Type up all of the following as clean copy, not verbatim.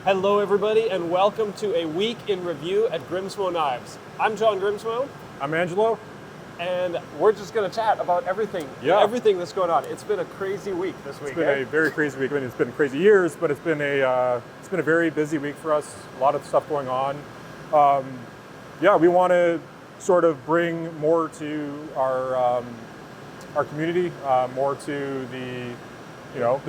Hello everybody and welcome to a week in review at Grimsmo Knives. I'm John Grimsmo. I'm Angelo. And we're just going to chat about everything that's going on. It's been a crazy week this week. It's been a very crazy week. I mean, it's been crazy years, but it's been a very busy week for us. A lot of stuff going on. We want to sort of bring more to our community, more to the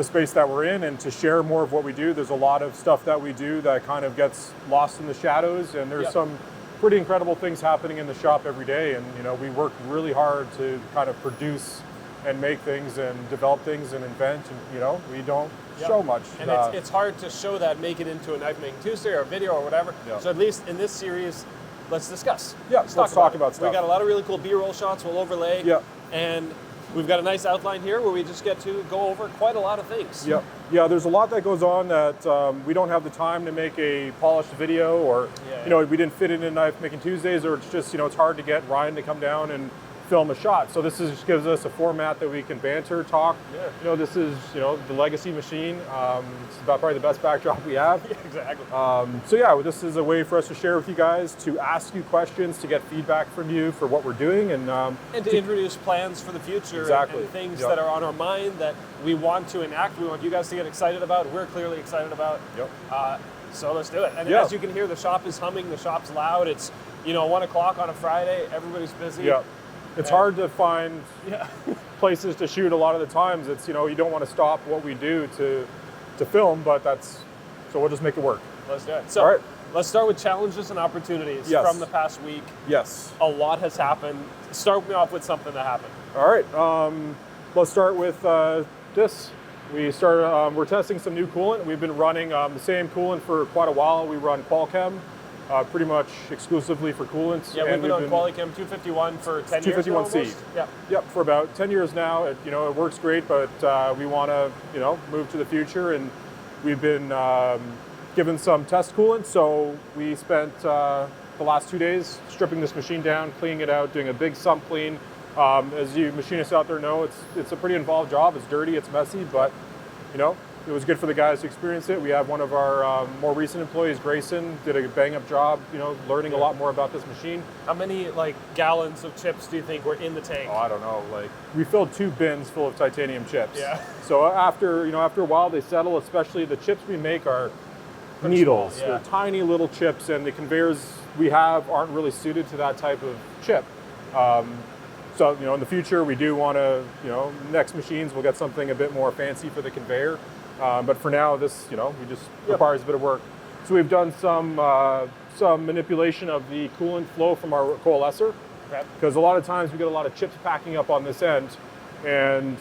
space that we're in, and to share more of what we do. There's a lot of stuff that we do that kind of gets lost in the shadows, and there's some pretty incredible things happening in the shop every day. And we work really hard to kind of produce and make things and develop things and invent, and we don't show much. And it's hard to show that, make it into a Knife Making Tuesday or a video or whatever. So at least in this series, let's discuss. Let's talk about stuff. We got a lot of really cool B-roll shots we'll overlay. And we've got a nice outline here where we just get to go over quite a lot of things. Yeah, there's a lot that goes on that we don't have the time to make a polished video, or we didn't fit it in Knife Making Tuesdays, or it's just it's hard to get Ryan to come down and film a shot. So this just gives us a format that we can banter, talk. This is the legacy machine. It's about probably the best backdrop we have. Exactly. This is a way for us to share with you guys, to ask you questions, to get feedback from you for what we're doing, and to introduce plans for the future. And things that are on our mind that we want to enact. We want you guys to get excited about. We're clearly excited about. So let's do it. And as you can hear, the shop is humming. The shop's loud. It's 1 o'clock on a Friday. Everybody's busy. It's hard to find places to shoot a lot of the times. It's, you don't want to stop what we do to film, but so we'll just make it work. Let's do it. So all right. Let's start with challenges and opportunities from the past week. A lot has happened. Start me off with something that happened. All right. Let's start with this. We're testing some new coolant. We've been running the same coolant for quite a while. We run Qualchem. Pretty much exclusively for coolants. We've been on Qualichem 251 for 10 years now. 251C. For about 10 years now. It works great, but we want to move to the future, and we've been given some test coolant. So we spent the last 2 days stripping this machine down, cleaning it out, doing a big sump clean. As you machinists out there know, it's a pretty involved job. It's dirty, it's messy, but it was good for the guys to experience it. We have one of our more recent employees, Grayson, did a bang-up job, learning a lot more about this machine. How many gallons of chips do you think were in the tank? Oh, I don't know. We filled 2 bins full of titanium chips. So after a while, they settle. Especially the chips we make are pretty needles. Small, They're tiny little chips, and the conveyors we have aren't really suited to that type of chip. So in the future, we do want to, next machines we'll get something a bit more fancy for the conveyor. But for now, this, just requires a bit of work. So we've done some manipulation of the coolant flow from our coalescer, because a lot of times we get a lot of chips packing up on this end, and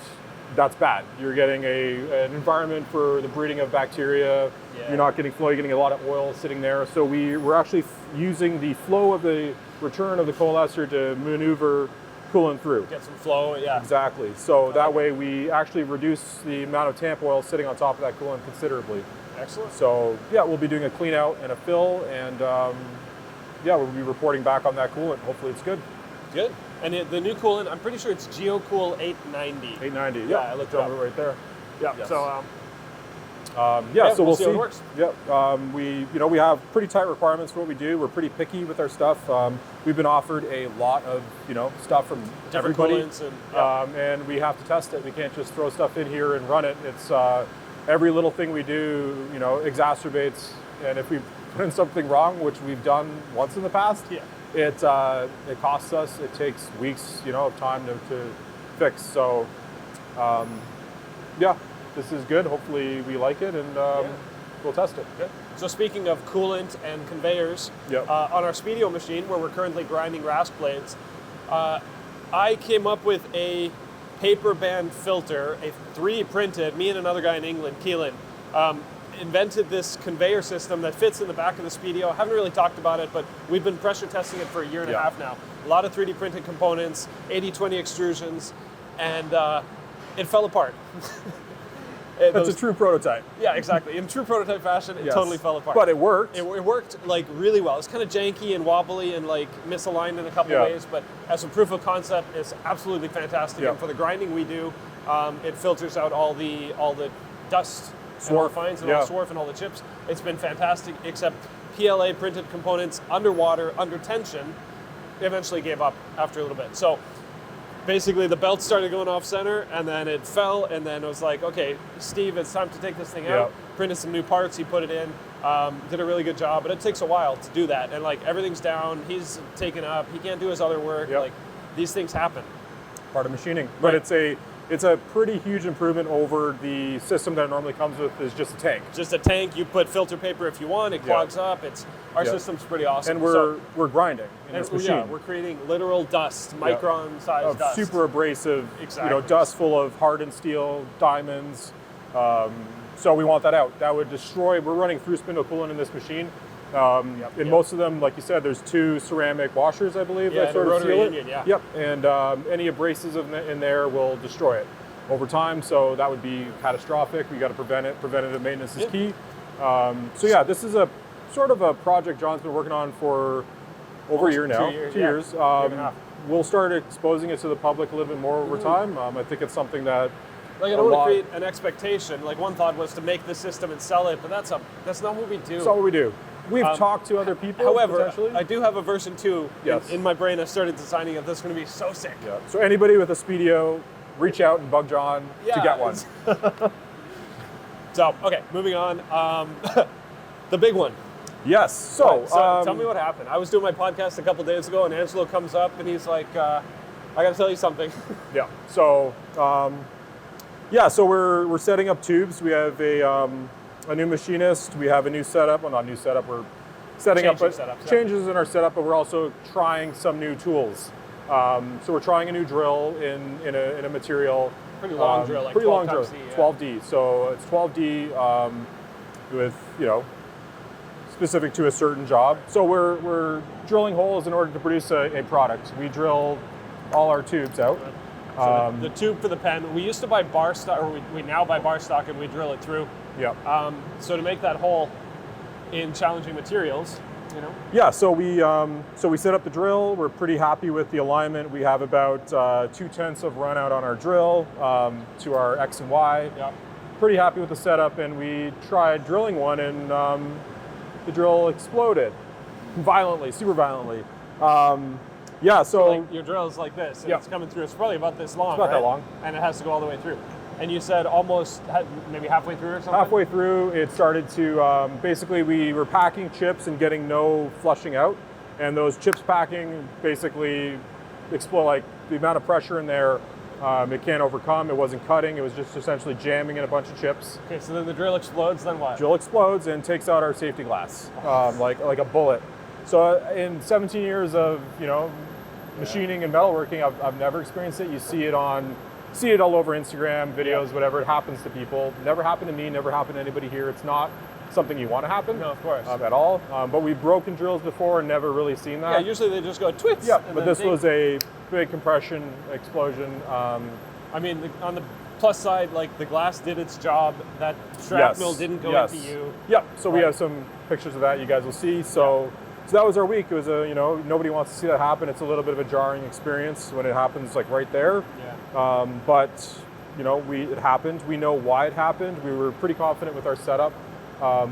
that's bad. You're getting an environment for the breeding of bacteria. You're not getting flow. You're getting a lot of oil sitting there. So we're actually using the flow of the return of the coalescer to maneuver coolant through. Get some flow, Exactly. So that way we actually reduce the amount of tamp oil sitting on top of that coolant considerably. Excellent. So we'll be doing a clean out and a fill, and we'll be reporting back on that coolant. Hopefully it's good. Good. And the new coolant, I'm pretty sure it's GeoCool 890. 890, I looked over right there. So so we'll see how it works. We have pretty tight requirements for what we do. We're pretty picky with our stuff. We've been offered a lot of stuff from different everybody, and we have to test it. We can't just throw stuff in here and run it. It's every little thing we do, exacerbates. And if we put in something wrong, which we've done once in the past, it costs us. It takes weeks, of time to fix. So, this is good. Hopefully we like it, and we'll test it. Good. So speaking of coolant and conveyors, on our Speedio machine, where we're currently grinding rasp blades, I came up with a paper band filter, a 3D printed, me and another guy in England, Keelan, invented this conveyor system that fits in the back of the Speedio. I haven't really talked about it, but we've been pressure testing it for a year and a half now. A lot of 3D printed components, 80/20 extrusions, and it fell apart. That's a true prototype. Yeah, exactly. In true prototype fashion, it totally fell apart. But it worked. It worked really well. It's kind of janky and wobbly and misaligned in a couple ways, but as a proof of concept, it's absolutely fantastic. And for the grinding we do, it filters out all the dust and all the fines and all the swarf and all the chips. It's been fantastic, except PLA printed components underwater, under tension, eventually gave up after a little bit. So basically the belt started going off center and then it fell, and then it was like, okay, Steve, it's time to take this thing out. Printed some new parts, he put it in, did a really good job, but it takes a while to do that. And like everything's down, he's taken up, he can't do his other work. Like these things happen. Part of machining. But it's a pretty huge improvement over the system that it normally comes with is just a tank. Just a tank, you put filter paper if you want, it clogs up. Our system's pretty awesome. And we're grinding in this machine. Yeah, we're creating literal dust, micron size dust. Super abrasive, dust full of hardened steel, diamonds. So we want that out. That would destroy, we're running through spindle coolant in this machine. In most of them, like you said, there's 2 ceramic washers, I believe, that sort of seal it. And any abrasives in there will destroy it over time. So that would be catastrophic. We got to prevent it. Preventative maintenance is key. This is a sort of a project John's been working on for over a year now. 2 years. We'll start exposing it to the public a little bit more over time. I think it's something that. Like I don't want to create an expectation. Like one thought was to make the system and sell it, but that's not what we do. That's not what we do. We've talked to other people. However, I do have a version 2 in my brain. I started designing it. That's going to be so sick. Yeah. So anybody with a Speedio, reach out and bug John to get one. So okay, moving on. The big one. Yes. So tell me what happened. I was doing my podcast a couple days ago, and Angelo comes up and he's like, "I got to tell you something." So. So we're setting up tubes. We have a new machinist. We have a new setup. Well, not new setup. We're setting up changes in our setup, but we're also trying some new tools. So we're trying a new drill in a material. Pretty long drill, like pretty 12 long drill. D, 12D. So it's 12D with specific to a certain job. So we're drilling holes in order to produce a product. We drill all our tubes out. So the tube for the pen, we used to buy bar stock, or we now buy bar stock and we drill it through. So to make that hole in challenging materials, so we set up the drill. We're pretty happy with the alignment. We have about 2/10 of run out on our drill to our X and Y. Pretty happy with the setup, and we tried drilling one, and the drill exploded violently, super violently. So like your drill is like this, and it's coming through. It's probably about this long, It's not that long. And it has to go all the way through. And you said almost, maybe halfway through or something? Halfway through, it started to, basically we were packing chips and getting no flushing out. And those chips packing basically explode, like the amount of pressure in there, it can't overcome. It wasn't cutting, it was just essentially jamming in a bunch of chips. Okay, so then the drill explodes, then what? Drill explodes and takes out our safety glass, like a bullet. So in 17 years of, machining and metalworking, I've never experienced it. You see it all over Instagram, videos, whatever. It happens to people. Never happened to me, never happened to anybody here. It's not something you want to happen. No, of course. At all. But we've broken drills before and never really seen that. Yeah, usually they just go twits. Yeah, but this was a big compression explosion. I mean, on the plus side, like the glass did its job. That shrapnel didn't go into you. Yeah, so we have some pictures of that you guys will see. So that was our week. It was nobody wants to see that happen. It's a little bit of a jarring experience when it happens like right there. But it happened. We know why it happened. We were pretty confident with our setup.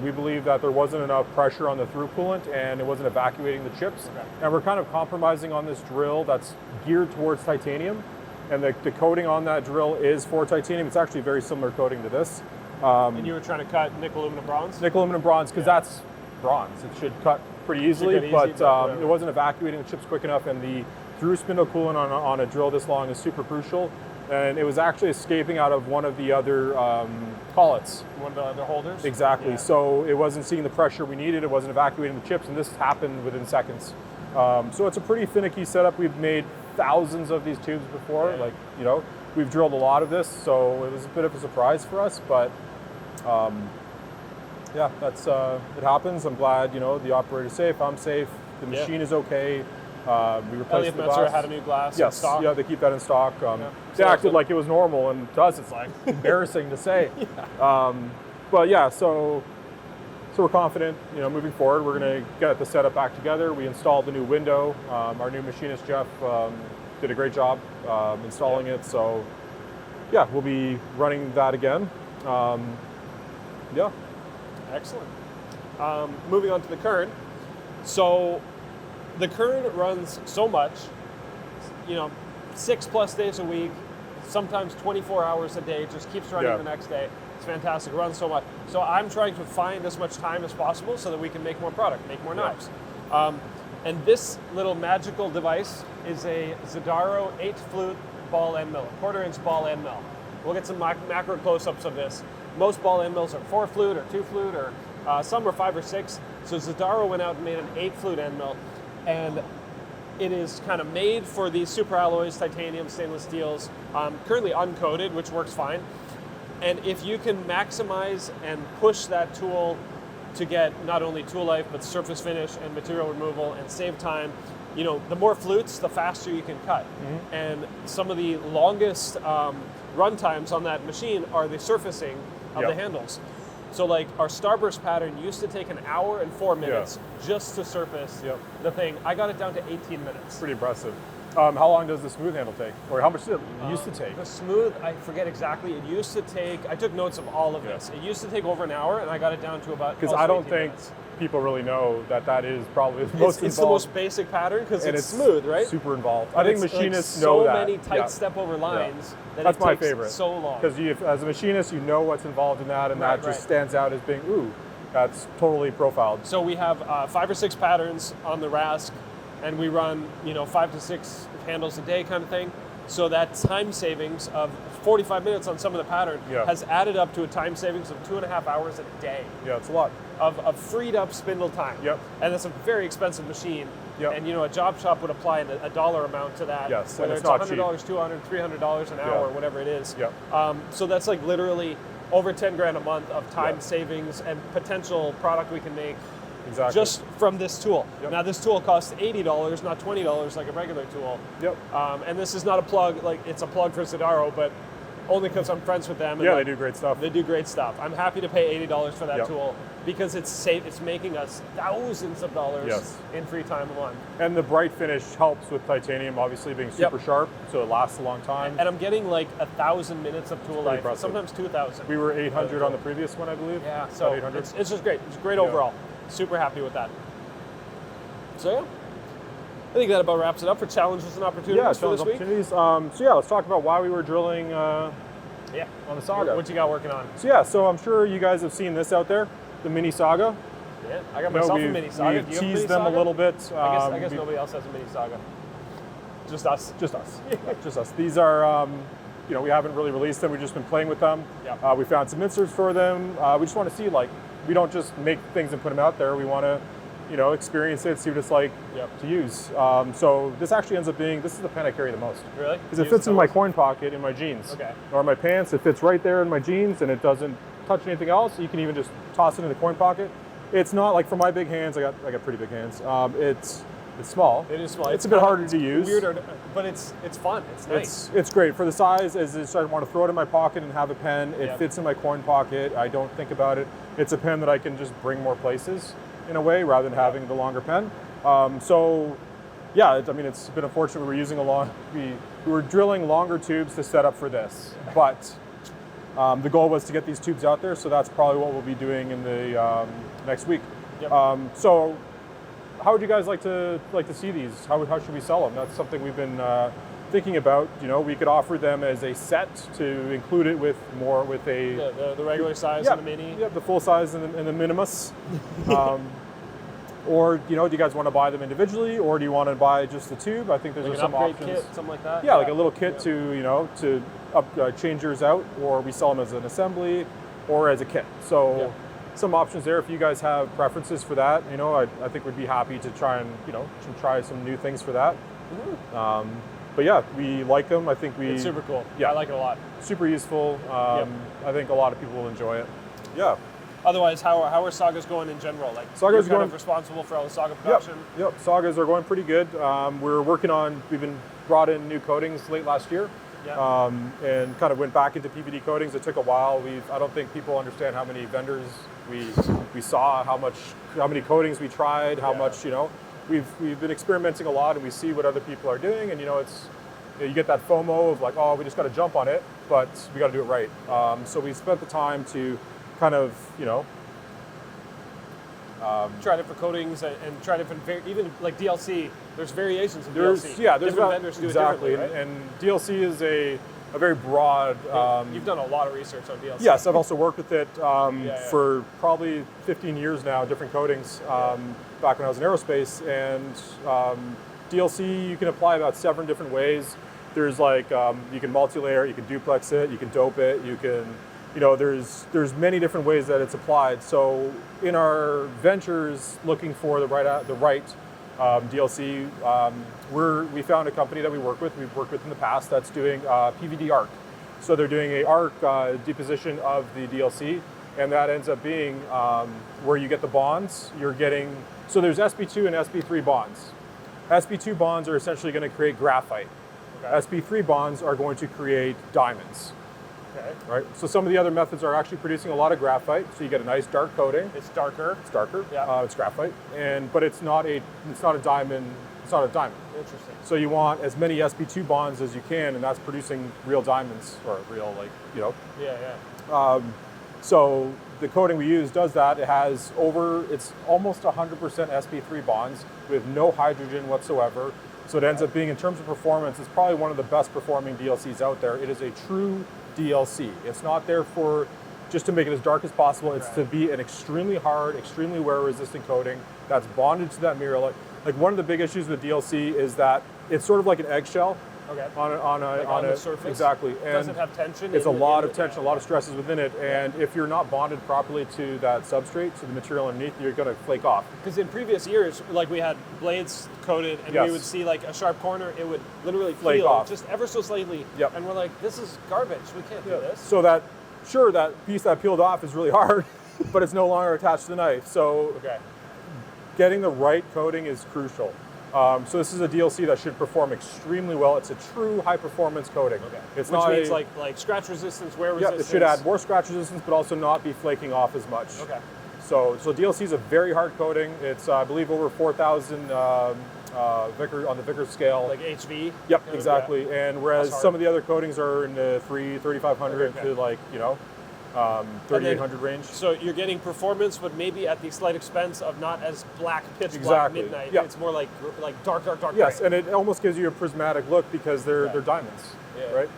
We believe that there wasn't enough pressure on the through coolant and it wasn't evacuating the chips. And we're kind of compromising on this drill that's geared towards titanium. And the coating on that drill is for titanium. It's actually a very similar coating to this. And you were trying to cut nickel aluminum bronze? Nickel aluminum bronze, because that's bronze. It should cut pretty easily, but it wasn't evacuating the chips quick enough, and the through spindle coolant on a drill this long is super crucial. And it was actually escaping out of one of the other collets. One of the other holders? Exactly. So it wasn't seeing the pressure we needed, it wasn't evacuating the chips, and this happened within seconds. So it's a pretty finicky setup. We've made thousands of these tubes before. We've drilled a lot of this, so it was a bit of a surprise for us, but that's it happens. I'm glad the operator's safe. I'm safe. The machine is okay. We replaced the glass. Had a new glass. Yes, in stock. they keep that in stock. They acted like it was normal, and to us it's like embarrassing to say. So we're confident. Moving forward, we're going to get the setup back together. We installed the new window. Our new machinist Jeff did a great job installing it. So we'll be running that again. Yeah. Excellent. Moving on to the Kern. So the Kern runs so much, 6+ days a week, sometimes 24 hours a day, it just keeps running the next day. It's fantastic, it runs so much. So I'm trying to find as much time as possible so that we can make more product, make more knives. And this little magical device is a Zadaro 8-flute ball end mill, 1/4-inch ball end mill. We'll get some macro close-ups of this. Most ball end mills are 4-flute or 2-flute, or some are 5 or 6. So Zadaro went out and made an 8-flute end mill, and it is kind of made for these super alloys, titanium, stainless steels, currently uncoated, which works fine. And if you can maximize and push that tool to get not only tool life, but surface finish and material removal and save time, the more flutes, the faster you can cut. And some of the longest run times on that machine are the surfacing of the handles. So like our starburst pattern used to take an hour and 4 minutes just to surface the thing. I got it down to 18 minutes. Pretty impressive. How long does the smooth handle take? Or how much did it used to take? The smooth, I forget exactly. It used to take, I took notes of all of this. It used to take over an hour, and I got it down to about Because I don't think minutes. people really know that is probably the most involved. It's the most basic pattern because it's smooth, right? Super involved. But I think machinists know that. So many tight step over lines that that's it my takes favorite. so long. Because as a machinist, you know what's involved in that, and that just stands out as being, ooh, that's totally profiled. So we have 5 or 6 patterns on the Rask, and we run 5 to 6 handles a day kind of thing. So that time savings of 45 minutes on some of the pattern has added up to a time savings of 2.5 hours a day. Yeah, it's a lot. Of freed up spindle time. And that's a very expensive machine. And a job shop would apply a dollar amount to that. Yes, whether and it's $100, $200, $300 an hour, whatever it is. So that's like literally over 10 grand a month of time savings and potential product we can make just from this tool. Now this tool costs $80, not $20 like a regular tool. And this is not a plug, like it's a plug for Zadaro, but only because I'm friends with them. And they do great stuff. They do great stuff. I'm happy to pay $80 for that tool because it's safe. It's making us thousands of dollars in free time a month. And the bright finish helps with titanium obviously being super sharp, so it lasts a long time. And I'm getting like 1,000 minutes of tool life, sometimes 2,000. We were 800 on the previous one, I believe. Yeah, so it's just great. It's great overall. Super happy with that. So yeah, I think that about wraps it up for challenges and opportunities for this week. Let's talk about why we were drilling on the Saga. What you got working on? So I'm sure you guys have seen this out there, the Mini Saga. Yeah, I got myself a Mini Saga. We've teased them a little bit. I guess nobody else has a Mini Saga. Just us. Just us. Just us. These are, we haven't really released them. We've just been playing with them. We found some inserts for them. We just want to see, we don't just make things and put them out there. We want to, experience it, see what it's like to use. So this actually ends up being, this is the pen I carry the most. Really? Because it fits in my coin pocket in my jeans. Or my pants. It fits right there in my jeans, and it doesn't touch anything else. You can even just toss it in the coin pocket. It's not like, for my big hands, I got pretty big hands. It's small. It is small. It's a bit harder to use. Weirder, but it's fun. It's nice. It's great for the size. I want to throw it in my pocket and have a pen. It fits in my coin pocket. I don't think about it. It's a pen that I can just bring more places in a way rather than having the longer pen. It's been unfortunate. We were using we were drilling longer tubes to set up for this, but the goal was to get these tubes out there. So that's probably what we'll be doing in the next week. So how would you guys like to see these? How should we sell them? That's something we've been thinking about. We could offer them as a set to include it with the regular size and the mini. The full size and the minimus. Or do you guys want to buy them individually, or do you want to buy just the tube? I think there's some options. Kit, something like that. Yeah, like a little kit to change yours out, or we sell them as an assembly or as a kit. So. Some options there if you guys have preferences for that. I think we'd be happy to try and try some new things for that. But yeah, we like them. I think it's super cool. I like it a lot. Super useful. I think a lot of people will enjoy it. Yeah. Otherwise, how are Sagas going in general? Like, Sagas you're kind of responsible for all the Saga production. Yep. Sagas are going pretty good. We've been brought in new coatings late last year. And kind of went back into PVD coatings. It took a while. I don't think people understand how many vendors we saw, how many coatings we tried, how much we've been experimenting a lot, and we see what other people are doing, and you get that FOMO of like, oh, we just got to jump on it, but we got to do it right. So we spent the time to kind of, you know, try different coatings and try different, even like DLC. There's variations in there's DLC. yeah, there's different vendors do exactly, it differently, right? and DLC is a very broad. You've done a lot of research on DLC. Yes, I've also worked with it yeah. for probably 15 years now, different coatings. Back when I was in aerospace, and DLC you can apply about 7 different ways. There's like you can multi-layer, you can duplex it, you can dope it, you can, you know, there's many different ways that it's applied. So in our ventures, looking for the right DLC, we found a company that we've worked with in the past that's doing PVD arc. So they're doing a arc deposition of the DLC, and that ends up being where you get the bonds. You're getting, so there's sp2 and sp3 bonds. sp2 bonds are essentially going to create graphite. Okay. sp3 bonds are going to create diamonds. Okay. Right. So some of the other methods are actually producing a lot of graphite, so you get a nice dark coating. It's darker. It's darker. Yeah. It's graphite, but it's not a diamond. It's not a diamond. Interesting. So you want as many sp2 bonds as you can, and that's producing real diamonds, or real, like, you know. Yeah. So the coating we use does that. It's almost 100% sp3 bonds with no hydrogen whatsoever. So it ends up being, in terms of performance, it's probably one of the best performing DLCs out there. It is a true DLC. It's not there for just to make it as dark as possible. It's to be an extremely hard, extremely wear resistant coating that's bonded to that mirror. Like one of the big issues with DLC is that it's sort of like an eggshell. Okay. On the surface. Exactly. And does it have tension? It's a lot of tension, a lot of stresses within it, and if you're not bonded properly to that substrate, to the material underneath, you're going to flake off. Because in previous years, like, we had blades coated, and we would see like a sharp corner, it would literally flake peel off just ever so slightly. Yep. And we're like, this is garbage. We can't do this. So that piece that peeled off is really hard, but it's no longer attached to the knife. So getting the right coating is crucial. So this is a DLC that should perform extremely well. It's a true high-performance coating. Okay. Which means like scratch resistance, wear resistance. It should add more scratch resistance, but also not be flaking off as much. Okay. So DLC is a very hard coating. It's, I believe, over 4,000 on the Vickers scale. Like HV? Yep, exactly. And whereas some of the other coatings are in the 3,500 to, like, you know, 3,800 range. So you're getting performance, but maybe at the slight expense of not as black, pitch black midnight. Yep. It's more like dark. Yes, gray. and it almost gives you a prismatic look because they're diamonds, right?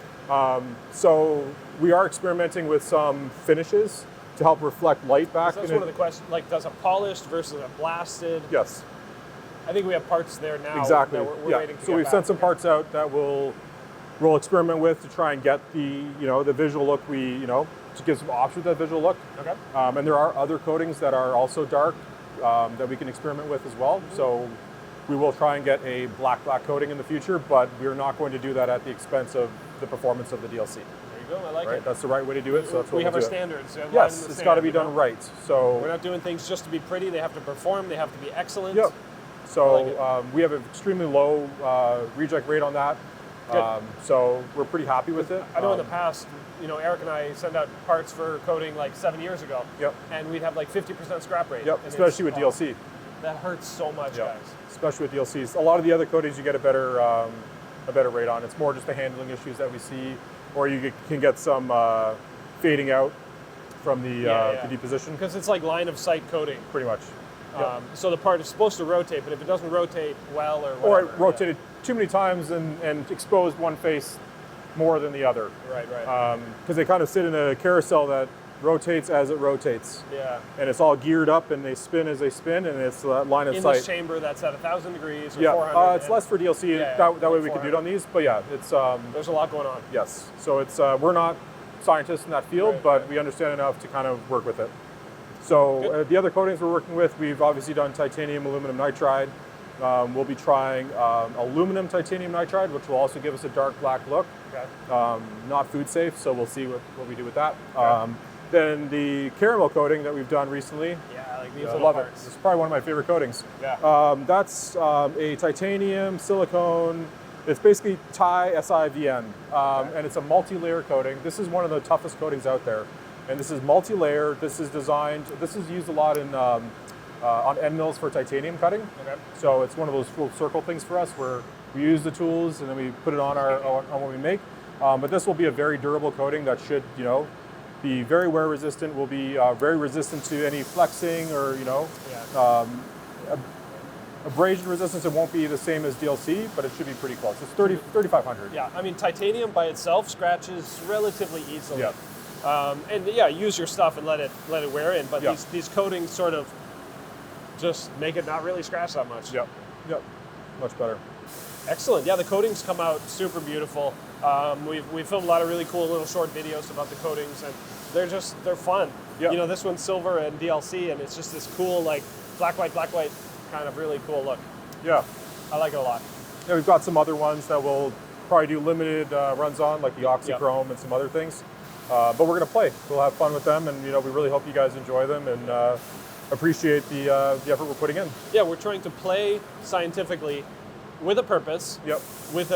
So we are experimenting with some finishes to help reflect light back. That's one of the questions. Like, does a polished versus a blasted? Yes. I think we have parts there now. Exactly. That we're waiting to so we've sent some parts out that we'll experiment with to try and get the visual look to give some options to that visual look. Okay. And there are other coatings that are also dark that we can experiment with as well. Mm-hmm. So we will try and get a black coating in the future, but we're not going to do that at the expense of the performance of the DLC. There you go. I like it. That's the right way to do it. So that's what we have our do standards. Yes, it's got to be done right. So we're not doing things just to be pretty. They have to perform. They have to be excellent. Yep. So we have an extremely low reject rate on that. So we're pretty happy with it. I know in the past, Eric and I sent out parts for coating like 7 years ago. Yep. And we'd have like 50% scrap rate. Yep. Especially with DLC. That hurts so much, guys. Especially with DLCs. A lot of the other coatings you get a better rate on. It's more just the handling issues that we see, or you can get some fading out from the deposition. Because it's like line of sight coating. Pretty much. So the part is supposed to rotate, but if it doesn't rotate well or whatever. Or it rotated too many times and exposed one face more than the other. Right. Because they kind of sit in a carousel that rotates as it rotates. Yeah. And it's all geared up and they spin as they spin, and it's line of sight. In this chamber that's at 1,000 degrees or 400. It's less for DLC. That way we can do it on these. But it's... there's a lot going on. Yes. So it's we're not scientists in that field, but we understand enough to kind of work with it. So the other coatings we're working with, we've obviously done titanium, aluminum nitride. We'll be trying aluminum titanium nitride, which will also give us a dark black look. Okay. Not food safe, so we'll see what we do with that. Okay. Then the caramel coating that we've done recently. Yeah, I like these little love parts. it. It's probably one of my favorite coatings. Yeah. That's a titanium, silicone. It's basically SiVN, and it's a multi-layer coating. This is one of the toughest coatings out there. And this is multi-layer. This is used a lot in on end mills for titanium cutting. Okay. So it's one of those full circle things for us where we use the tools and then we put it on what we make. But this will be a very durable coating that should, be very wear resistant, will be very resistant to any flexing or, abrasion resistance. It won't be the same as DLC, but it should be pretty close. It's 3,500. Yeah, I mean, titanium by itself scratches relatively easily. Yeah. And yeah, use your stuff and let it wear in, but these coatings sort of just make it not really scratch that much. Yep, much better. Excellent. Yeah, the coatings come out super beautiful. We filmed a lot of really cool little short videos about the coatings, and they're fun. Yep. You know, this one's silver and DLC, and it's just this cool like black white kind of really cool look. Yeah, I like it a lot. Yeah, we've got some other ones that we'll probably do limited runs on, like the oxychrome and some other things. But we're gonna play. We'll have fun with them, and we really hope you guys enjoy them and appreciate the effort we're putting in. Yeah, we're trying to play scientifically with a purpose. Yep. With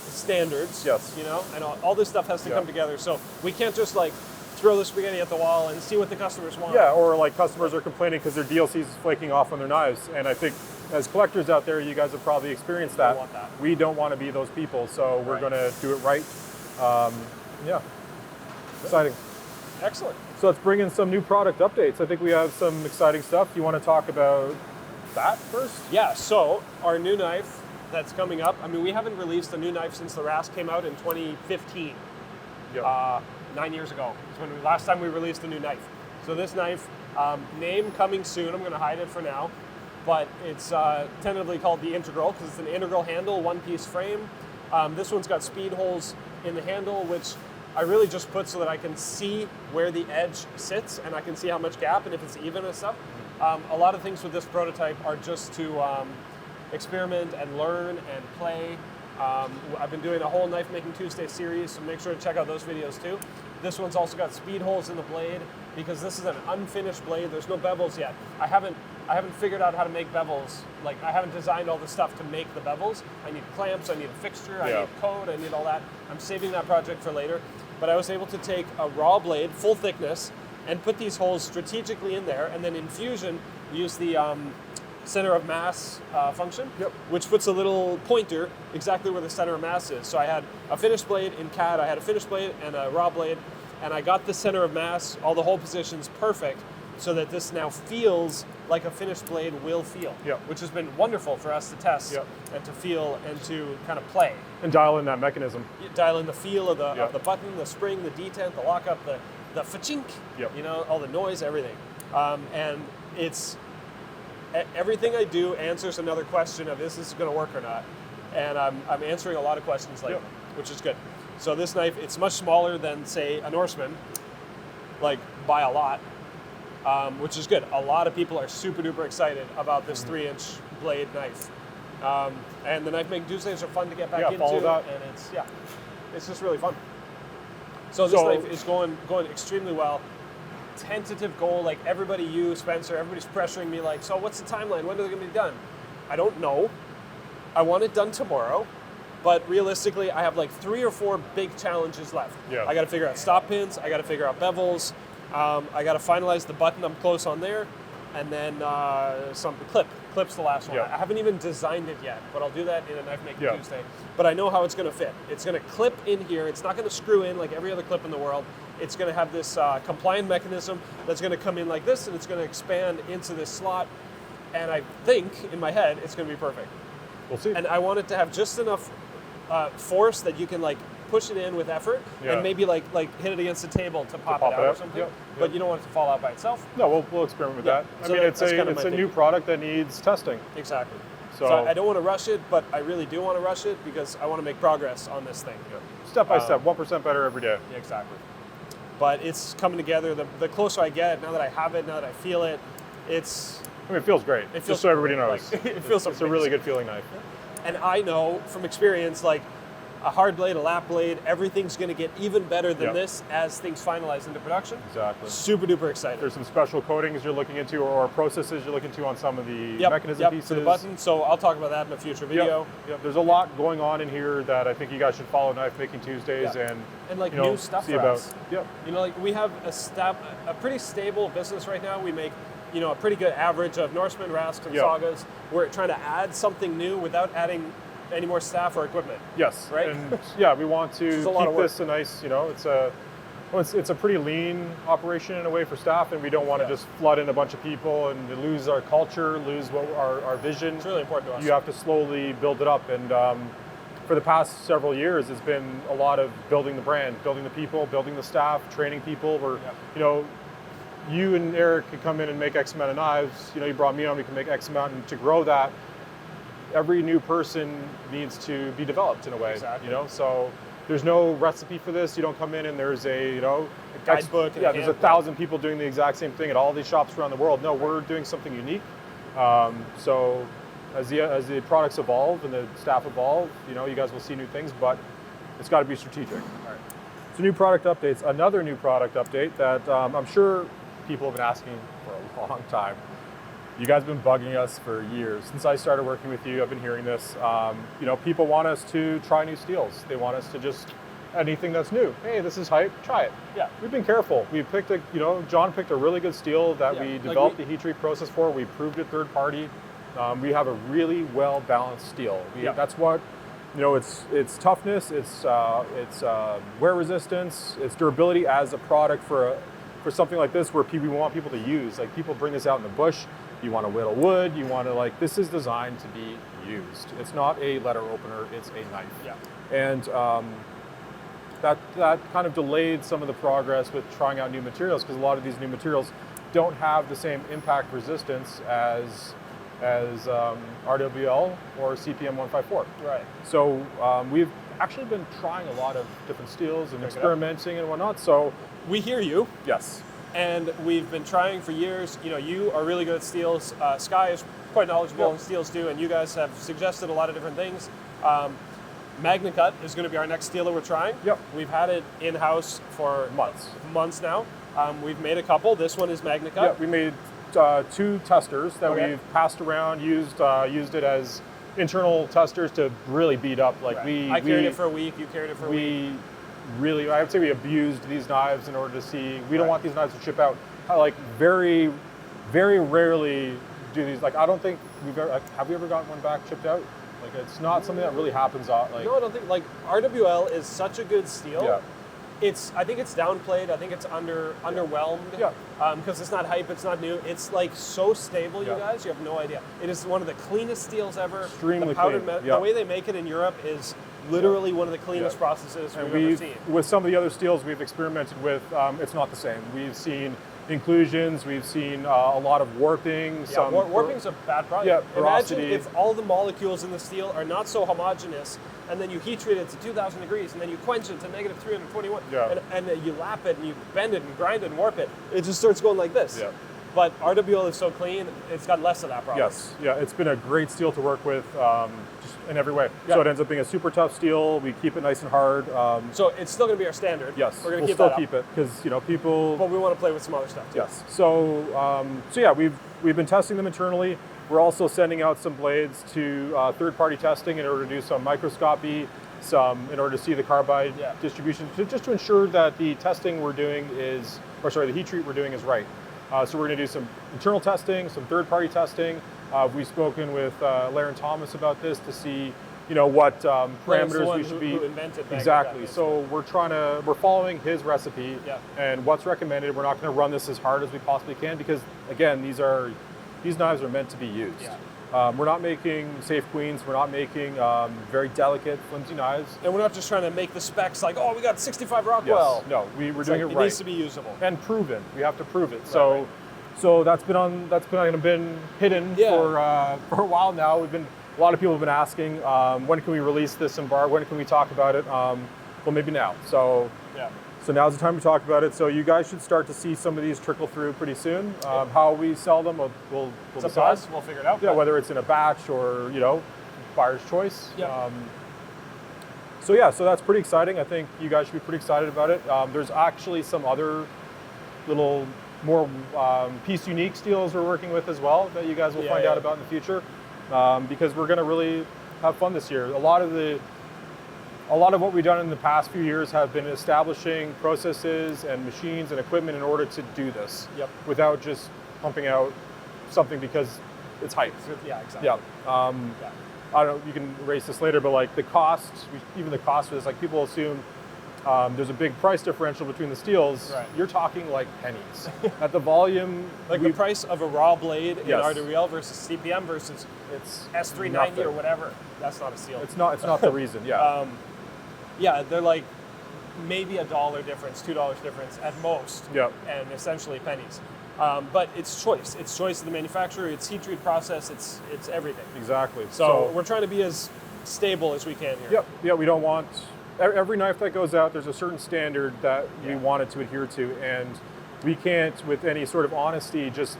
standards. Yes. And all this stuff has to come together. So we can't just like throw the spaghetti at the wall and see what the customers want. Yeah, or like customers are complaining because their DLC is flaking off on their knives, and I think as collectors out there, you guys have probably experienced that. We don't want to be those people, so we're going to do it right. Yeah. Exciting. Excellent. So let's bring in some new product updates. I think we have some exciting stuff. You want to talk about that first? Yeah, so our new knife that's coming up, I mean, we haven't released a new knife since the Rask came out in 2015. Yep. 9 years ago is when last time we released a new knife. So this knife, name coming soon, I'm going to hide it for now, but it's tentatively called the Integral because it's an integral handle, one-piece frame. This one's got speed holes in the handle, which I really just put so that I can see where the edge sits and I can see how much gap and if it's even and stuff. A lot of things with this prototype are just to experiment and learn and play. I've been doing a whole Knife Making Tuesday series, so make sure to check out those videos too. This one's also got speed holes in the blade because this is an unfinished blade. There's no bevels yet. I haven't figured out how to make bevels. Like, I haven't designed all the stuff to make the bevels. I need clamps, I need a fixture, I need code, I need all that. I'm saving that project for later. But I was able to take a raw blade, full thickness, and put these holes strategically in there, and then in Fusion, use the center of mass function, which puts a little pointer exactly where the center of mass is. So I had a finished blade in CAD, I had a finished blade and a raw blade, and I got the center of mass, all the hole positions perfect, so that this now feels like a finished blade will feel, which has been wonderful for us to test and to feel and to kind of play. And dial in that mechanism. Dial in the feel of the button, the spring, the detent, the lockup, the fa-chink, all the noise, everything. And it's, everything I do answers another question of is this going to work or not? And I'm answering a lot of questions lately, which is good. So this knife, it's much smaller than, say, a Norseman, like by a lot, which is good. A lot of people are super duper excited about this 3-inch blade knife. And the Knife Making Tuesdays are fun to get back into, and it's just really fun. So this knife is going extremely well. Tentative goal, like everybody, you, Spencer, everybody's pressuring me like, so what's the timeline? When are they going to be done? I don't know. I want it done tomorrow, but realistically, I have like 3 or 4 big challenges left. I got to figure out stop pins, I got to figure out bevels, I got to finalize the button, I'm close on there, and then some clip's the last one. I haven't even designed it yet, but I'll do that in a Knife Making Tuesday. But I know how it's going to fit. It's going to clip in here. It's not going to screw in like every other clip in the world. It's going to have this compliant mechanism that's going to come in like this, and it's going to expand into this slot. And I think, in my head, it's going to be perfect. We'll see. And I want it to have just enough force that you can like push it in with effort, and maybe like hit it against the table to pop it out or something. But you don't want it to fall out by itself. No, we'll experiment with that. I mean, it's a new product that needs testing. Exactly. So I don't want to rush it, but I really do want to rush it because I want to make progress on this thing. Step by step, 1% better every day. Yeah, exactly. But it's coming together. The closer I get, now that I have it, now that I feel it, it's... I mean, it feels great, just so everybody knows. Like, it feels it's a really good feeling knife. And I know from experience, like, a hard blade, a lap blade, everything's going to get even better than this as things finalize into production. Exactly. Super duper excited. There's some special coatings you're looking into or processes you're looking into on some of the mechanism pieces. For the button, so I'll talk about that in a future video. There's a lot going on in here that I think you guys should follow Knife Making Tuesdays and like new stuff see for about. us. You know, like we have a pretty stable business right now. We make a pretty good average of Norseman, Rask, and Sagas. We're trying to add something new without adding any more staff or equipment. Yes. Right? And we want to keep this a nice, it's a Well, it's a pretty lean operation in a way for staff, and we don't want to just flood in a bunch of people and lose our culture, lose what our vision. It's really important to us. You have to slowly build it up, and for the past several years, it's been a lot of building the brand, building the people, building the staff, training people. We're, you know, you and Eric could come in and make X amount of knives. You know, you brought me on, we can make X amount, and to grow that, every new person needs to be developed in a way. Exactly. You know, so there's no recipe for this. You don't come in and there's a, you know, a guidebook. Yeah, there's 1,000 people doing the exact same thing at all these shops around the world. No, we're doing something unique. So as the products evolve and the staff evolve, you know, you guys will see new things, but it's got to be strategic. All right. So new product updates. Another new product update that I'm sure people have been asking for a long time. You guys have been bugging us for years. Since I started working with you, I've been hearing this. You know, people want us to try new steels. They want us to just, anything that's new. Hey, this is hype, try it. Yeah. We've been careful. We picked a, you know, John picked a really good steel that we developed the heat treat process for. We proved it third party. We have a really well balanced steel. That's what, you know, it's toughness, it's wear resistance, it's durability as a product for something like this where we want people to use. Like, people bring this out in the bush. You want to whittle wood, you want to, like, this is designed to be used. It's not a letter opener, it's a knife. Yeah. And that kind of delayed some of the progress with trying out new materials, because a lot of these new materials don't have the same impact resistance as RWL or CPM 154. Right. So we've actually been trying a lot of different steels and experimenting and whatnot. So we hear you. Yes. And we've been trying for years. You know, you are really good at steels. Sky is quite knowledgeable in steels too, and you guys have suggested a lot of different things. MagnaCut is going to be our next steel that we're trying. Yep. We've had it in-house for months now. We've made a couple. This one is MagnaCut. Yeah, we made 2 testers that we've passed around, used it as internal testers to really beat up. Like, I carried it for a week. You carried it for a week. Really, I would say we abused these knives in order to see. We don't want these knives to chip out. Like, very, very rarely do these. Like, I don't think we've ever. Like, have we ever gotten one back chipped out? Like, it's not something that really happens. Like, no, I don't think. Like, RWL is such a good steel. Yeah. I think it's downplayed. I think it's underwhelmed. Yeah. Because it's not hype. It's not new. It's like so stable, you Yeah. guys. You have no idea. It is one of the cleanest steels ever. Extremely powdered clean. The way they make it in Europe is literally one of the cleanest processes we've ever seen. With some of the other steels we've experimented with, it's not the same. We've seen inclusions, we've seen a lot of warping. Yeah, warping's a bad problem. Yeah, Imagine porosity. if all the molecules in the steel are not so homogeneous, and then you heat treat it to 2,000 degrees, and then you quench it to negative 321, and you lap it, and you bend it, and grind it, and warp it. It just starts going like this. Yeah. But RWL is so clean, it's got less of that problem. Yes, yeah, it's been a great steel to work with, just in every way. Yeah. So it ends up being a super tough steel. We keep it nice and hard. So it's still going to be our standard. Yes, we're going to we'll keep still that up. keep it, because, you know, people. But we want to play with some other stuff too. Yes. So yeah, we've been testing them internally. We're also sending out some blades to third-party testing in order to do some microscopy, in order to see the carbide distribution, just to ensure that the testing we're doing the heat treat we're doing is right. So we're going to do some internal testing, some third-party testing. We've spoken with Laren Thomas about this to see, you know, what parameters we should be. Who invented exactly. So we're following his recipe and what's recommended. We're not going to run this as hard as we possibly can, because, again, these knives are meant to be used. Yeah. We're not making safe queens. We're not making very delicate, flimsy knives. And we're not just trying to make the specs like, oh, we got 65 Rockwell. Yes. No, we're doing it right. It needs to be usable and proven. We have to prove it. So that's been hidden for a while now. A lot of people have been asking, when can we release this embargo? When can we talk about it? Well, maybe now. So now's the time to talk about it. So you guys should start to see some of these trickle through pretty soon. How we sell them, we'll decide. We'll figure it out. Yeah, whether it's in a batch or, you know, buyer's choice. Yeah. So that's pretty exciting. I think you guys should be pretty excited about it. There's actually some other little more piece unique steels we're working with as well that you guys will find out about in the future, because we're going to really have fun this year. A lot of what we've done in the past few years have been establishing processes and machines and equipment in order to do this without just pumping out something because it's hype. Yeah, exactly. Yeah. I don't know, you can erase this later, but like the cost, even the cost of this, like people assume there's a big price differential between the steels. Right. You're talking like pennies. At the volume, Like the price of a raw blade in Yes. RWL versus CPM versus it's S390 nothing. or whatever. That's not a steal. It's not the reason. Yeah. Yeah, they're like maybe $1 difference, $2 difference at most, Yep. and essentially pennies. But it's choice. It's choice of the manufacturer. It's heat treat process. It's everything. Exactly. So we're trying to be as stable as we can here. Yep. Yeah. We don't want every knife that goes out. There's a certain standard that we want it to adhere to, and we can't, with any sort of honesty, just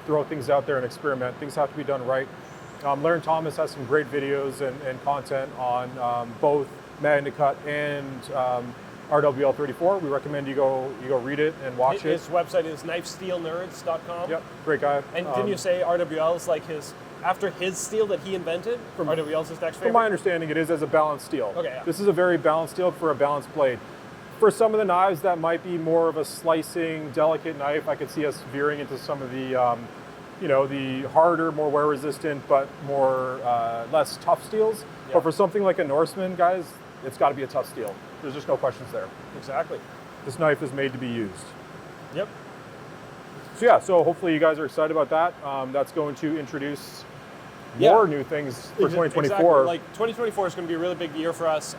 throw things out there and experiment. Things have to be done right. Larry Thomas has some great videos and content on both MagnaCut and RWL 34. We recommend you go read it and watch it. His website is knifesteelnerds.com. Yep, great guy. And didn't you say RWL is like after his steel that he invented, RWL's his next favorite? From my understanding, it is as a balanced steel. Okay, yeah. This is a very balanced steel for a balanced blade. For some of the knives that might be more of a slicing, delicate knife, I could see us veering into some of the, the harder, more wear resistant, but more less tough steels. Yeah. But for something like a Norseman, guys, it's got to be a tough steel. There's just no questions there. Exactly. This knife is made to be used. Yep. So yeah, so hopefully you guys are excited about that. That's going to introduce more new things for 2024. Exactly. Like 2024 is going to be a really big year for us.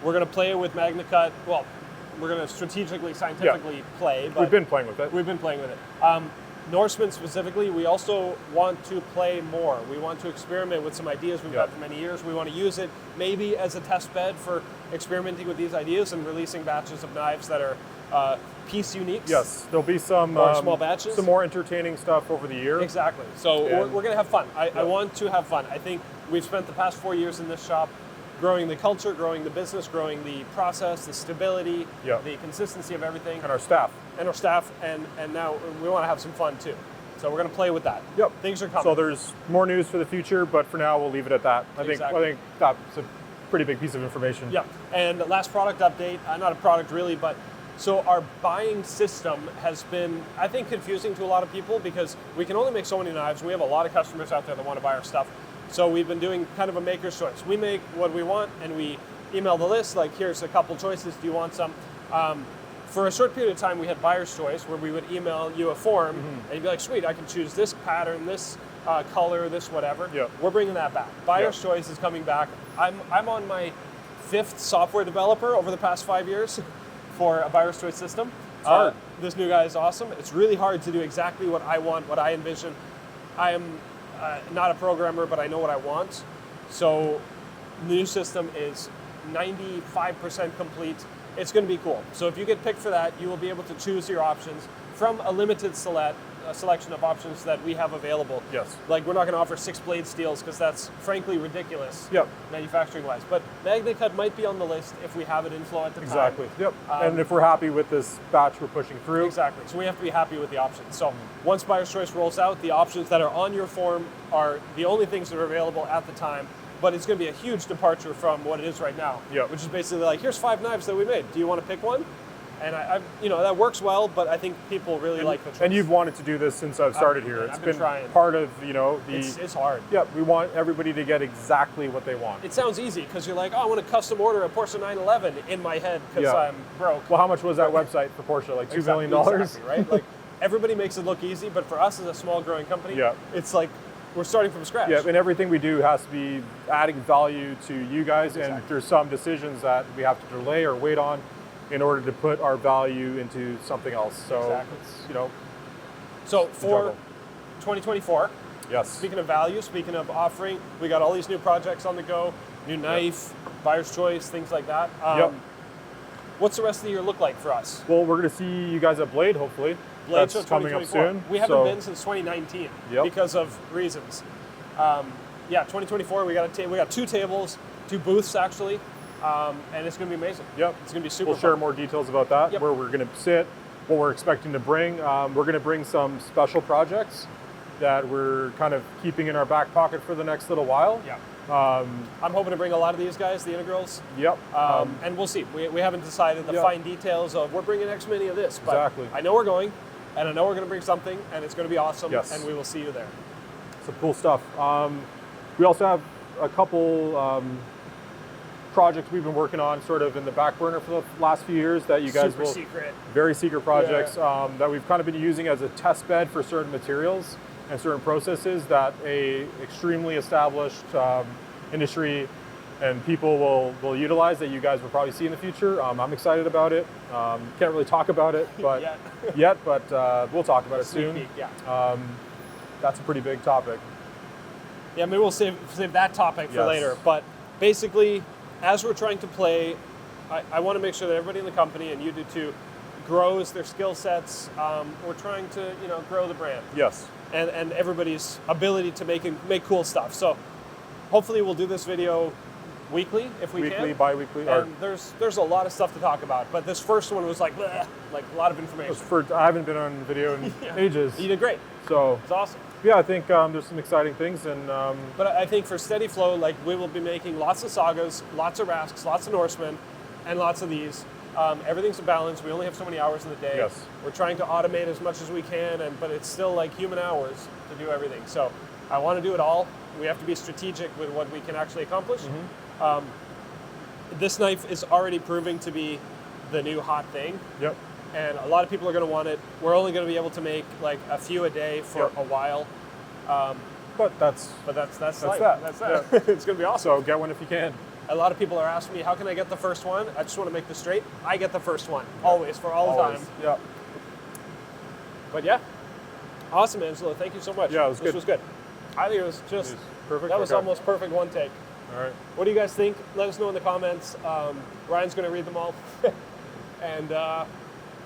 We're going to play with MagnaCut. Well, we're going to strategically, scientifically play. But we've been playing with it. We've been playing with it. Norseman specifically, we also want to play more. We want to experiment with some ideas we've had for many years. We want to use it maybe as a test bed for experimenting with these ideas and releasing batches of knives that are piece uniques. Yes, there'll be some small batches. some more entertaining stuff over the year. Exactly. So we're going to have fun. I want to have fun. I think we've spent the past 4 years in this shop growing the culture, growing the business, growing the process, the stability, the consistency of everything. And our staff. And now we want to have some fun too. So we're going to play with that. Yep. Things are coming. So there's more news for the future, but for now we'll leave it at that. I think that's a pretty big piece of information. Yeah. And last product update, not a product really, but so our buying system has been, I think, confusing to a lot of people because we can only make so many knives. We have a lot of customers out there that want to buy our stuff. So we've been doing kind of a maker's choice. We make what we want and we email the list, like here's a couple choices, do you want some? For a short period of time we had buyer's choice where we would email you a form and you'd be like, sweet, I can choose this pattern, this color, this whatever. Yep. We're bringing that back. Buyer's choice is coming back. I'm on my 5th software developer over the past 5 years for a buyer's choice system. It's hard. This new guy is awesome. It's really hard to do exactly what I want, what I envision. I am not a programmer, but I know what I want. So the new system is 95% complete. It's going to be cool. So if you get picked for that, you will be able to choose your options from a limited selection of options that we have available. Yes. Like we're not going to offer 6 blade steels because that's frankly ridiculous. Yep. Manufacturing wise. But MagnaCut might be on the list if we have it in flow at the time. Exactly. Yep. And if we're happy with this batch we're pushing through. Exactly. So we have to be happy with the options. So once buyer's choice rolls out, the options that are on your form are the only things that are available at the time. But it's going to be a huge departure from what it is right now. Yep. Which is basically like, here's 5 knives that we made. Do you want to pick one? And I that works well, but I think people really like the choice. And you've wanted to do this since I've started here. It's been trying. part of, It's hard. Yeah, we want everybody to get exactly what they want. It sounds easy because you're like, oh, I want to custom order a Porsche 911 in my head because I'm broke. Well, how much was that website for Porsche? Like $2 million? Exactly, right? Like everybody makes it look easy, but for us as a small growing company, it's like we're starting from scratch. Yeah, and everything we do has to be adding value to you guys, and there's some decisions that we have to delay or wait on in order to put our value into something else. So it's, So for 2024, yes. Speaking of value, speaking of offering, we got all these new projects on the go, new knife, buyer's choice, things like that. What's the rest of the year look like for us? Well, we're going to see you guys at Blade, hopefully. Blade That's coming up soon. We haven't been since 2019 because of reasons. 2024, we got 2 tables, 2 booths actually. And it's going to be amazing. Yep. It's going to be super fun. We'll share more details about that, where we're going to sit, what we're expecting to bring. We're going to bring some special projects that we're kind of keeping in our back pocket for the next little while. Yeah. I'm hoping to bring a lot of these guys, the integrals. Yep. And we'll see. We haven't decided the fine details of we're bringing X many of this. But exactly. I know we're going, and I know we're going to bring something, and it's going to be awesome, and we will see you there. Some cool stuff. We also have a couple project we've been working on sort of in the back burner for the last few years that you guys Super secret. Very secret projects that we've kind of been using as a test bed for certain materials and certain processes that a extremely established industry and people will utilize that you guys will probably see in the future. I'm excited about it. Can't really talk about it, but but we'll talk about it soon. Peek, yeah. That's a pretty big topic. Yeah, maybe we'll save that topic for later. But basically, as we're trying to play, I want to make sure that everybody in the company, and you do too, grows their skill sets. We're trying to grow the brand. Yes. And everybody's ability to make cool stuff. So hopefully we'll do this video weekly if we can. Weekly, bi-weekly. And there's a lot of stuff to talk about. But this first one was like bleh, like a lot of information. I haven't been on video in ages. You did great. So it's awesome. Yeah, I think there's some exciting things, and but I think for steady flow, like we will be making lots of Sagas, lots of Rasks, lots of Norsemen, and lots of these. Everything's a balance. We only have so many hours in the day. Yes. We're trying to automate as much as we can, but it's still like human hours to do everything. So I want to do it all. We have to be strategic with what we can actually accomplish. This knife is already proving to be the new hot thing. Yep. And a lot of people are going to want it. We're only going to be able to make like a few a day for a while. But that's that. That's that. It's going to be awesome. So get one if you can. A lot of people are asking me, how can I get the first one? I just want to make this straight. I get the first one, always, for all the time. Yeah. But yeah, awesome, Angelo. Thank you so much. Yeah, it was This was good. I think it was just perfect. That was almost perfect one take. All right. What do you guys think? Let us know in the comments. Ryan's going to read them all. And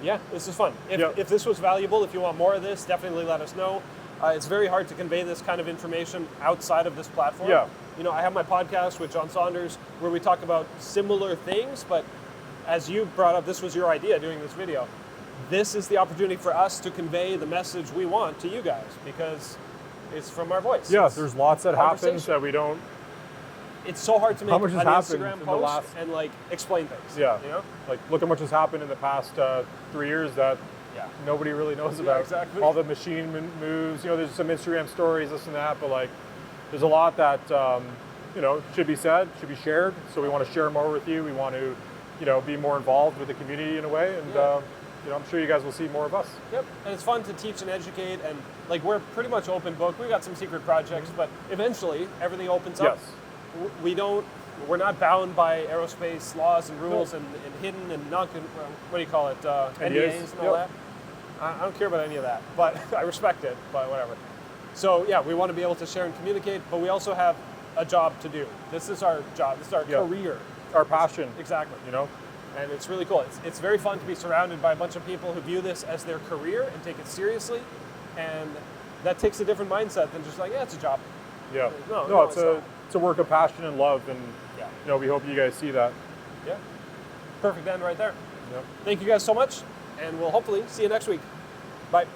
yeah, this is fun. If this was valuable, if you want more of this, definitely let us know. It's very hard to convey this kind of information outside of this platform. Yeah. I have my podcast with John Saunders where we talk about similar things, but as you brought up, this was your idea doing this video. This is the opportunity for us to convey the message we want to you guys because it's from our voice. Yeah, there's lots that happens that we don't. It's so hard to make an Instagram post last... and like explain things. Yeah. Like look how much has happened in the past 3 years that nobody really knows about. Exactly. All the machine moves. There's some Instagram stories, this and that, but like there's a lot that should be said, should be shared. So we want to share more with you. We want to be more involved with the community in a way, and I'm sure you guys will see more of us. Yep, and it's fun to teach and educate, and like we're pretty much open book. We've got some secret projects, but eventually everything opens up. Yes. We're not bound by aerospace laws and rules and hidden and what do you call it, NDAs and all that. I don't care about any of that, but I respect it, but whatever. So yeah, we want to be able to share and communicate, but we also have a job to do. This is our job. This is our career. Our passion. Exactly. And it's really cool. It's very fun to be surrounded by a bunch of people who view this as their career and take it seriously, and that takes a different mindset than just like, it's a job. Yeah. No, it's a work of passion and love, and we hope you guys see that. Yeah. Perfect end right there. Yep. Thank you guys so much, and we'll hopefully see you next week. Bye.